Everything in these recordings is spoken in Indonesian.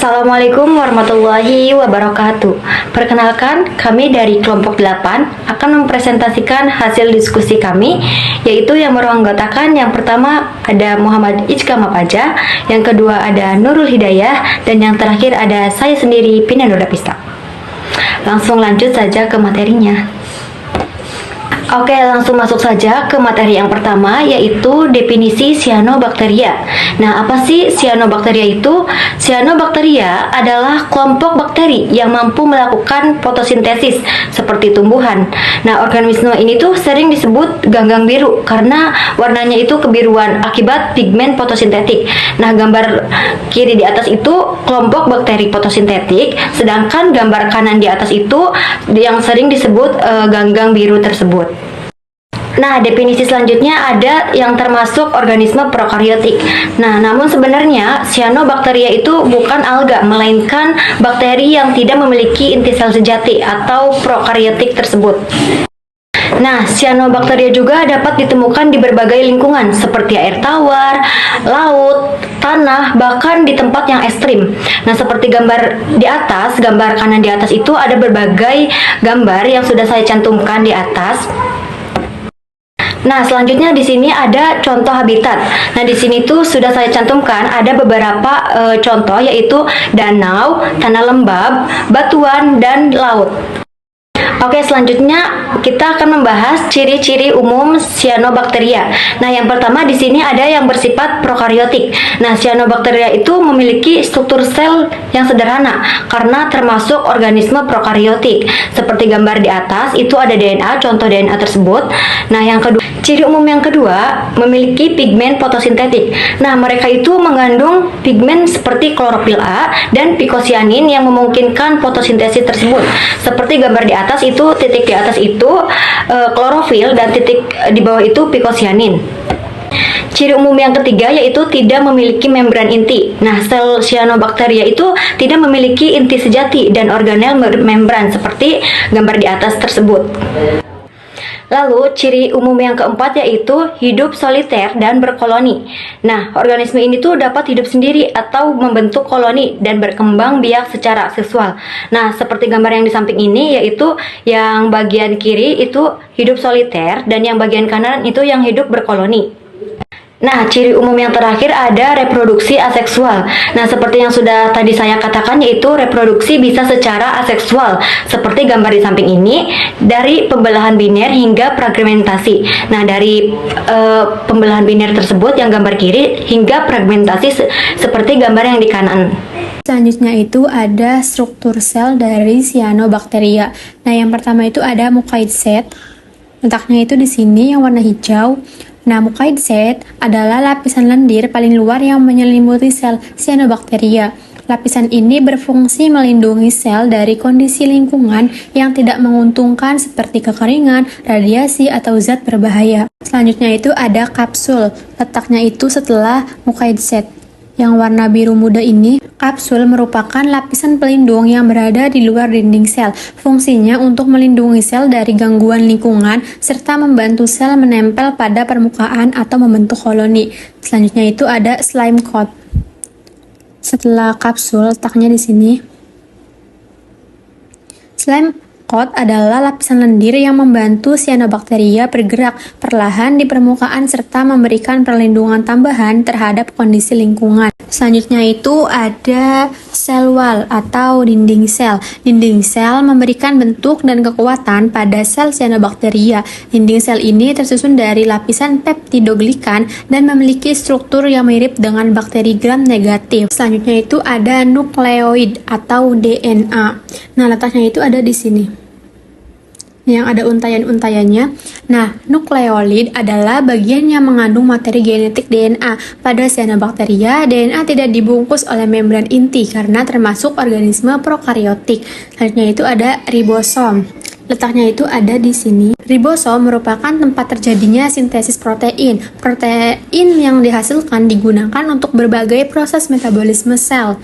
Assalamualaikum warahmatullahi wabarakatuh. Perkenalkan, kami dari kelompok 8 akan mempresentasikan hasil diskusi kami, yaitu yang beranggotakan yang pertama ada Muhammad Ijka Mapaja, yang kedua ada Nurul Hidayah, dan yang terakhir ada saya sendiri, Pina Nurapista. Langsung lanjut saja ke materinya. Oke, langsung masuk saja ke materi yang pertama, yaitu definisi cyanobacteria. Nah, apa sih cyanobacteria itu? Cyanobacteria adalah kelompok bakteri yang mampu melakukan fotosintesis seperti tumbuhan. Nah, organisme ini tuh sering disebut ganggang biru karena warnanya itu kebiruan akibat pigmen fotosintetik. Nah, gambar kiri di atas itu kelompok bakteri fotosintetik, sedangkan gambar kanan di atas itu yang sering disebut ganggang biru tersebut. Nah, definisi selanjutnya ada yang termasuk organisme prokaryotik. Nah, namun sebenarnya cyanobacteria itu bukan alga, melainkan bakteri yang tidak memiliki inti sel sejati atau prokaryotik tersebut. Nah, cyanobacteria juga dapat ditemukan di berbagai lingkungan seperti air tawar, laut, tanah, bahkan di tempat yang ekstrim. Nah, seperti gambar di atas, gambar kanan di atas itu ada berbagai gambar yang sudah saya cantumkan di atas. Nah, selanjutnya di sini ada contoh habitat. Nah, di sini tuh sudah saya cantumkan ada beberapa contoh, yaitu danau, tanah lembab, batuan, dan laut. Oke, selanjutnya kita akan membahas ciri-ciri umum cyanobacteria. Nah, yang pertama di sini ada yang bersifat prokaryotik. Nah, cyanobacteria itu memiliki struktur sel yang sederhana karena termasuk organisme prokaryotik. Seperti gambar di atas itu ada DNA, contoh DNA tersebut. Nah, yang kedua, ciri umum yang kedua memiliki pigmen fotosintetik. Nah, mereka itu mengandung pigmen seperti klorofil A dan pikosianin yang memungkinkan fotosintesis tersebut. Seperti gambar di atas itu titik di atas itu klorofil dan titik di bawah itu pikosianin. Ciri umum yang ketiga yaitu tidak memiliki membran inti. Nah, sel cyanobacteria itu tidak memiliki inti sejati dan organel membran seperti gambar di atas tersebut. Lalu, ciri umum yang keempat yaitu hidup soliter dan berkoloni. Nah, organisme ini tuh dapat hidup sendiri atau membentuk koloni dan berkembang biak secara seksual. Nah, seperti gambar yang di samping ini, yaitu yang bagian kiri itu hidup soliter dan yang bagian kanan itu yang hidup berkoloni. Nah, ciri umum yang terakhir ada reproduksi aseksual. Nah, seperti yang sudah tadi saya katakan, yaitu reproduksi bisa secara aseksual, seperti gambar di samping ini, dari pembelahan biner hingga fragmentasi. Nah, dari pembelahan biner tersebut yang gambar kiri hingga fragmentasi seperti gambar yang di kanan. Selanjutnya itu ada struktur sel dari cyanobacteria. Nah, yang pertama itu ada mucoid set. Letaknya itu di sini yang warna hijau. Nah, mucoid set adalah lapisan lendir paling luar yang menyelimuti sel cyanobacteria. Lapisan ini berfungsi melindungi sel dari kondisi lingkungan yang tidak menguntungkan seperti kekeringan, radiasi, atau zat berbahaya. Selanjutnya itu ada kapsul. Letaknya itu setelah mucoid set. Yang warna biru muda ini, kapsul merupakan lapisan pelindung yang berada di luar dinding sel. Fungsinya untuk melindungi sel dari gangguan lingkungan serta membantu sel menempel pada permukaan atau membentuk koloni. Selanjutnya itu ada slime coat. Setelah kapsul, letaknya di sini. Slime coat adalah lapisan lendir yang membantu cyanobacteria bergerak perlahan di permukaan serta memberikan perlindungan tambahan terhadap kondisi lingkungan. Selanjutnya itu ada cell wall atau dinding sel. Dinding sel memberikan bentuk dan kekuatan pada sel cyanobacteria. Dinding sel ini tersusun dari lapisan peptidoglikan dan memiliki struktur yang mirip dengan bakteri gram negatif. Selanjutnya itu ada nukleoid atau DNA. Nah, letaknya itu ada di sini, yang ada untayan-untayannya. Nah, nukleolid adalah bagian yang mengandung materi genetik DNA. Pada cyanobacteria, DNA tidak dibungkus oleh membran inti karena termasuk organisme prokaryotik. Selanjutnya itu ada ribosom. Letaknya itu ada di sini. Ribosom merupakan tempat terjadinya sintesis protein. Protein yang dihasilkan digunakan untuk berbagai proses metabolisme sel.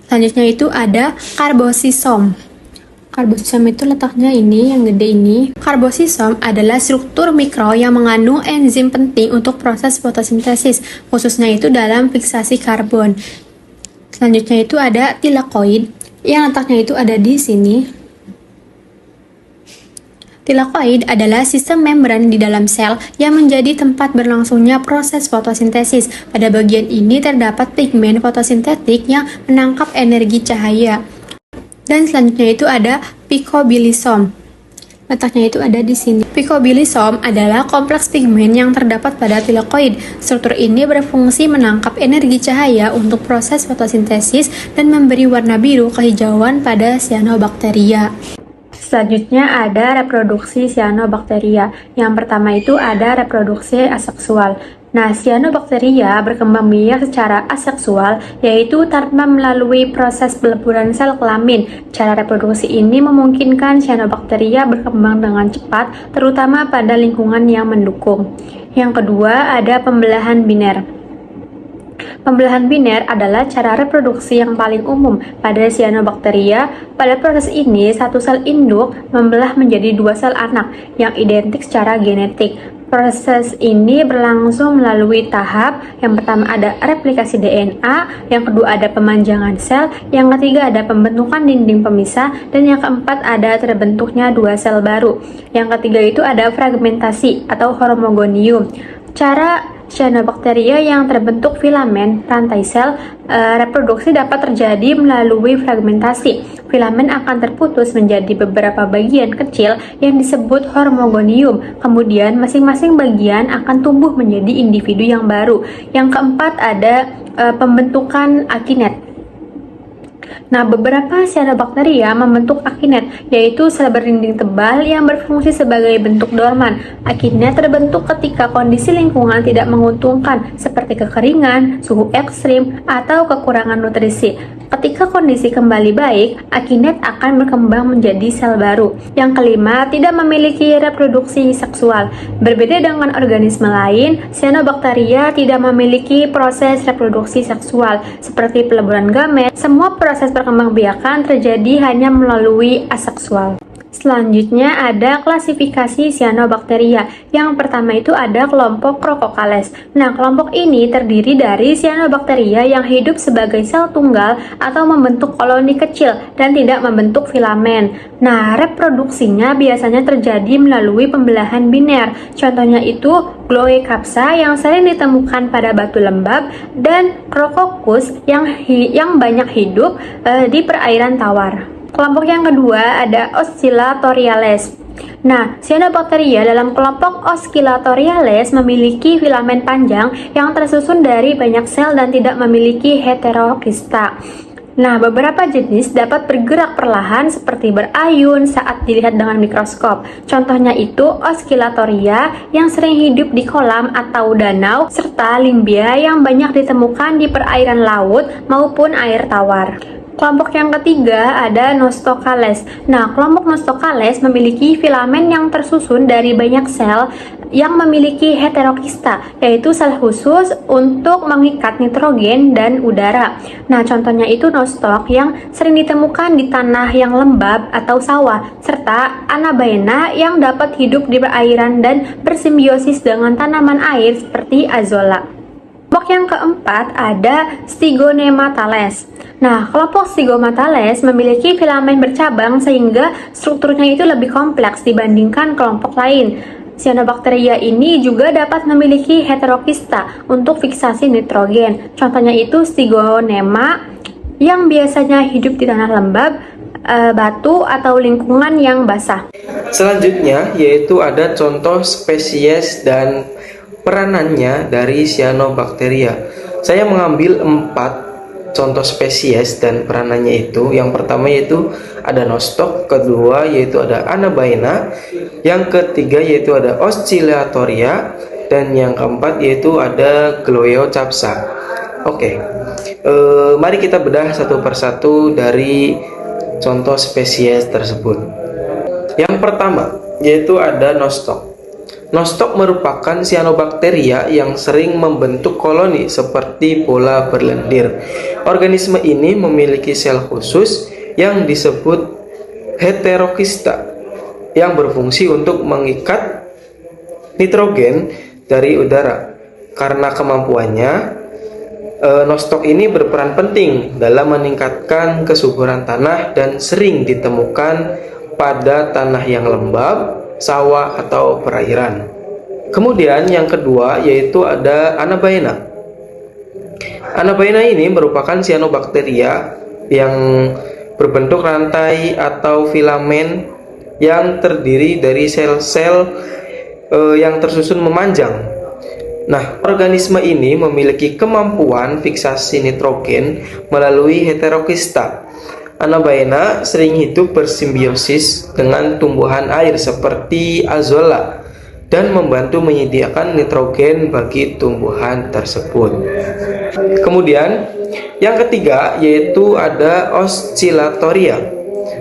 Selanjutnya itu ada karbosisom. Karbosisom itu letaknya ini, yang gede ini. Karbosisom adalah struktur mikro yang mengandung enzim penting untuk proses fotosintesis, khususnya itu dalam fiksasi karbon. Selanjutnya itu ada tilakoid, yang letaknya itu ada di sini. Tilakoid adalah sistem membran di dalam sel yang menjadi tempat berlangsungnya proses fotosintesis. Pada bagian ini terdapat pigmen fotosintetik yang menangkap energi cahaya. Dan selanjutnya itu ada picobilisom. Letaknya itu ada di sini. Picobilisom adalah kompleks pigmen yang terdapat pada tilakoid. Struktur ini berfungsi menangkap energi cahaya untuk proses fotosintesis dan memberi warna biru kehijauan pada cyanobacteria. Selanjutnya ada reproduksi cyanobacteria. Yang pertama itu ada reproduksi aseksual. Nah, cyanobacteria berkembang biak secara aseksual, yaitu tanpa melalui proses peleburan sel kelamin. Cara reproduksi ini memungkinkan cyanobacteria berkembang dengan cepat, terutama pada lingkungan yang mendukung. Yang kedua ada pembelahan biner. Pembelahan biner adalah cara reproduksi yang paling umum pada cyanobacteria. Pada proses ini, satu sel induk membelah menjadi dua sel anak yang identik secara genetik. Proses ini berlangsung melalui tahap. Yang pertama ada replikasi DNA, yang kedua ada pemanjangan sel, yang ketiga ada pembentukan dinding pemisah, dan yang keempat ada terbentuknya dua sel baru. Yang ketiga itu ada fragmentasi atau hormogonium. Cara cyanobacteria yang terbentuk filamen rantai sel reproduksi dapat terjadi melalui fragmentasi. Filamen akan terputus menjadi beberapa bagian kecil yang disebut hormogonium. Kemudian masing-masing bagian akan tumbuh menjadi individu yang baru. Yang keempat ada pembentukan akinet. Nah, beberapa cyanobacteria membentuk akinet, yaitu sel berdinding tebal yang berfungsi sebagai bentuk dorman. Akinet terbentuk ketika kondisi lingkungan tidak menguntungkan, seperti kekeringan, suhu ekstrim, atau kekurangan nutrisi. Ketika kondisi kembali baik, akinet akan berkembang menjadi sel baru. Yang kelima, tidak memiliki reproduksi seksual. Berbeda dengan organisme lain, cyanobacteria tidak memiliki proses reproduksi seksual, seperti peleburan gamet. Semua proses perkembangbiakan terjadi hanya melalui aseksual. Selanjutnya ada klasifikasi cyanobacteria. Yang pertama itu ada kelompok Rhococales. Nah, kelompok ini terdiri dari cyanobacteria yang hidup sebagai sel tunggal atau membentuk koloni kecil dan tidak membentuk filamen. Nah, reproduksinya biasanya terjadi melalui pembelahan biner. Contohnya itu Gloecapsa yang sering ditemukan pada batu lembab dan Rhococcus yang banyak hidup di perairan tawar. Kelompok yang kedua ada Oscillatoriales. Nah, cyanobacteria dalam kelompok Oscillatoriales memiliki filamen panjang yang tersusun dari banyak sel dan tidak memiliki heterokista. Nah, beberapa jenis dapat bergerak perlahan seperti berayun saat dilihat dengan mikroskop. Contohnya itu Oscillatoria yang sering hidup di kolam atau danau, serta Limbia yang banyak ditemukan di perairan laut maupun air tawar. Kelompok yang ketiga ada Nostocales. Nah, kelompok Nostocales memiliki filamen yang tersusun dari banyak sel yang memiliki heterokista, yaitu sel khusus untuk mengikat nitrogen dan udara. Nah, contohnya itu Nostoc yang sering ditemukan di tanah yang lembab atau sawah, serta Anabaena yang dapat hidup di perairan dan bersimbiosis dengan tanaman air seperti Azolla. Kelompok yang keempat ada Stygonematales. Nah, kelompok Stygonematales memiliki filamen bercabang sehingga strukturnya itu lebih kompleks dibandingkan kelompok lain. Cyanobacteria ini juga dapat memiliki heterokista untuk fiksasi nitrogen. Contohnya itu Stygonema yang biasanya hidup di tanah lembab, batu atau lingkungan yang basah. Selanjutnya yaitu ada contoh spesies dan peranannya dari cyanobacteria. Saya mengambil 4 contoh spesies dan peranannya itu. Yang pertama yaitu ada Nostoc, kedua yaitu ada Anabaena, yang ketiga yaitu ada Oscillatoria, dan yang keempat yaitu ada Gloeocapsa. Oke, mari kita bedah satu persatu dari contoh spesies tersebut. Yang pertama yaitu ada Nostoc. Nostoc merupakan cyanobacteria yang sering membentuk koloni seperti bola berlendir. Organisme ini memiliki sel khusus yang disebut heterokista yang berfungsi untuk mengikat nitrogen dari udara. Karena kemampuannya, Nostoc ini berperan penting dalam meningkatkan kesuburan tanah dan sering ditemukan pada tanah yang lembab, sawah atau perairan. Kemudian yang kedua yaitu ada Anabaena. Anabaena ini merupakan cyanobacteria yang berbentuk rantai atau filamen yang terdiri dari sel-sel yang tersusun memanjang. Nah, organisme ini memiliki kemampuan fiksasi nitrogen melalui heterokista. Anabaena sering hidup bersimbiosis dengan tumbuhan air seperti azolla dan membantu menyediakan nitrogen bagi tumbuhan tersebut. Kemudian, yang ketiga yaitu ada Oscillatoria.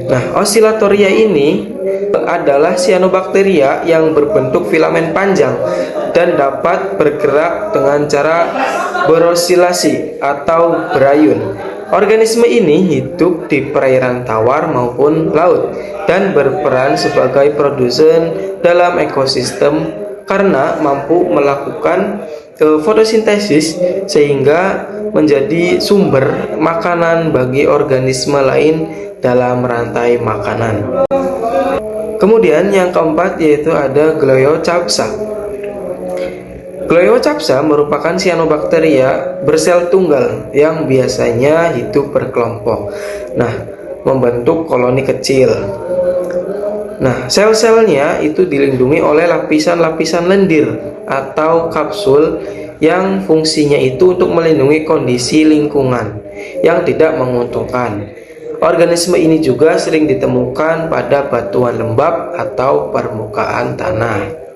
Nah, Oscillatoria ini adalah cyanobacteria yang berbentuk filamen panjang dan dapat bergerak dengan cara berosilasi atau berayun. Organisme ini hidup di perairan tawar maupun laut dan berperan sebagai produsen dalam ekosistem karena mampu melakukan fotosintesis sehingga menjadi sumber makanan bagi organisme lain dalam rantai makanan. Kemudian yang keempat yaitu ada Gliochapsa. Gliochapsa merupakan cyanobacteria bersel tunggal yang biasanya hidup berkelompok. Nah, membentuk koloni kecil. Nah, sel-selnya itu dilindungi oleh lapisan-lapisan lendir atau kapsul yang fungsinya itu untuk melindungi kondisi lingkungan yang tidak menguntungkan. Organisme ini juga sering ditemukan pada batuan lembab atau permukaan tanah.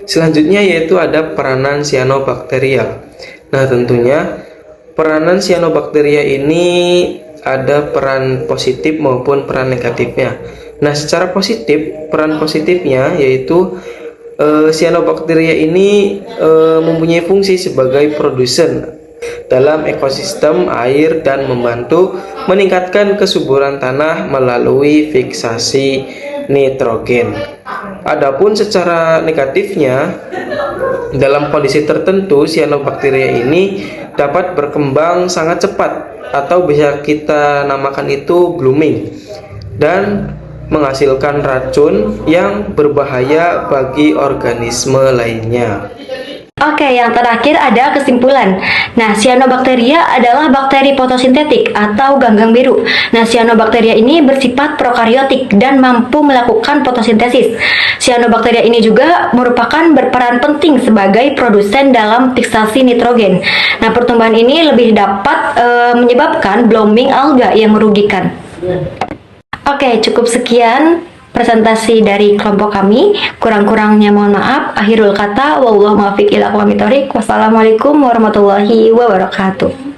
Selanjutnya yaitu ada peranan cyanobacteria. Nah, tentunya peranan cyanobacteria ini ada peran positif maupun peran negatifnya. Nah, secara positif, peran positifnya yaitu cyanobacteria ini mempunyai fungsi sebagai produsen dalam ekosistem air dan membantu meningkatkan kesuburan tanah melalui fiksasi nitrogen. Adapun secara negatifnya, dalam kondisi tertentu cyanobacteria ini dapat berkembang sangat cepat atau bisa kita namakan itu blooming dan menghasilkan racun yang berbahaya bagi organisme lainnya. Oke, yang terakhir ada kesimpulan. Nah, cyanobacteria adalah bakteri fotosintetik atau ganggang biru. Nah, cyanobacteria ini bersifat prokaryotik dan mampu melakukan fotosintesis. Cyanobacteria ini juga merupakan berperan penting sebagai produsen dalam fiksasi nitrogen. Nah, pertumbuhan ini lebih dapat menyebabkan blooming alga yang merugikan. Oke, cukup sekian presentasi dari kelompok kami. Kurang-kurangnya mohon maaf. Akhirul kata, wallahu muwaffiq ila aqwamit thoriq. Wassalamualaikum warahmatullahi wabarakatuh.